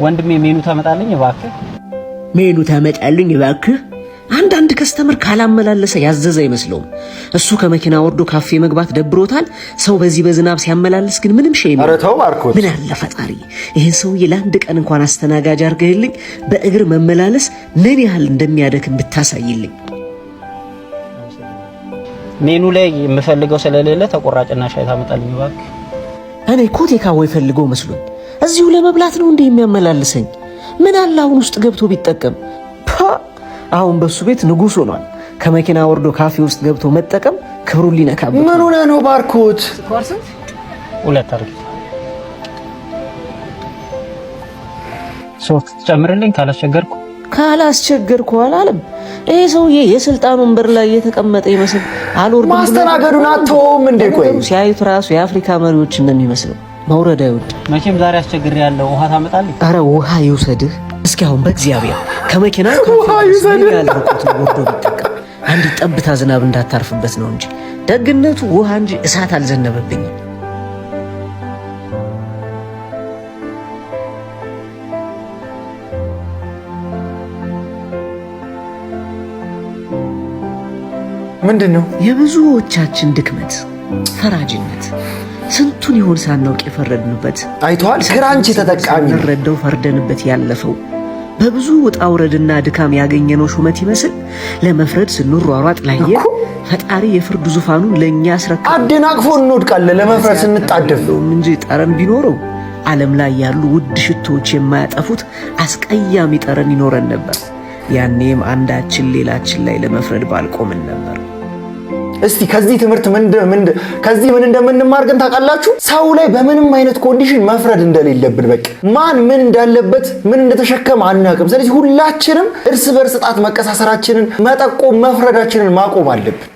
ወንድሜ ሜኑ ታመጣልኝ እባክህ። ሜኑ ታመጣልኝ እባክህ። አንድ ከስተመር ካላመላለሰ ያዘዘ አይመስለውም። እሱ ከመኪና ወርዶ ካፌ መግባት ደብሮታል። ሰው በዚህ በዝናብ ሲያመላልስ ግን ምንም ሸይ ነው። አረተው ማርኮት ምን አለ ፈጣሪ ይሄን ሰውዬ ለአንድ ቀን እንኳን አስተናጋጅ አድርገህልኝ በእግር መመላለስ ምን ያህል እንደሚያደክም ብታሳይልኝ። ሜኑ ላይ የምፈልገው ስለሌለ ተቆራጭና ሻይ ታመጣልኝ እባክህ። እኔ ኮቴካ ወይ ፈልገው መስሎኝ እዚሁ ለመብላት ነው እንዴ የሚያመላልሰኝ? ምን አለ አሁን ውስጥ ገብቶ ቢጠቀም። አሁን በሱ ቤት ንጉስ ሆኗል። ከመኪና ወርዶ ካፌ ውስጥ ገብቶ መጠቀም ክብሩን ሊነካበት። ምን ሆነ ነው ባርኮት? ሁለት አርግ ሶፍት ጨምርልኝ ካላስቸገርኩ አላለም። ይሄ ሰውዬ የስልጣን ወንበር ላይ የተቀመጠ ይመስል አልወርድም። ማስተናገዱን አትተውም እንዴ? ቆይ ሲያዩት ራሱ የአፍሪካ መሪዎች እንደሚመስለው መውረድ አይወድ። መቼም ዛሬ አስቸግር ያለው ውሃ ታመጣልኝ። አረ ውሃ ይውሰድህ እስኪ። አሁን በእግዚአብሔር ከመኪና ውሃ ይውሰድህ ያልኩት ወርዶ ቢጠቀም አንድ ጠብታ ዝናብ እንዳታርፍበት ነው እንጂ ደግነቱ ውሃ እንጂ እሳት አልዘነበብኝም። ምንድነው የብዙዎቻችን ድክመት? ፈራጅነት። ስንቱን ይሆን ሳናውቅ የፈረድንበት። አይቷል ክራንች ተጠቃሚ ረደው ፈርደንበት ያለፈው በብዙ ውጣ ውረድና ድካም ያገኘነው ሹመት ይመስል ለመፍረድ ስንሯሯጥ ላየ ፈጣሪ የፍርድ ዙፋኑን ለኛ አስረከበ። አደናቅፎ እንወድቃለን ለመፍረድ ስንጣደፍ እንጂ ጠረን ቢኖረው ዓለም ላይ ያሉ ውድ ሽቶዎች የማያጠፉት አስቀያሚ ጠረን ይኖረን ነበር። ያኔም አንዳችን ሌላችን ላይ ለመፍረድ ባልቆምን ነበር። እስቲ ከዚህ ትምህርት ምን እንደምንማር ግን ታውቃላችሁ? ሰው ላይ በምንም አይነት ኮንዲሽን መፍረድ እንደሌለብን። በቃ ማን ምን እንዳለበት ምን እንደተሸከመ አናውቅም። ስለዚህ ሁላችንም እርስ በርስ ጣት መቀሳሰራችንን መጠቆም መፍረዳችንን ማቆም አለብን።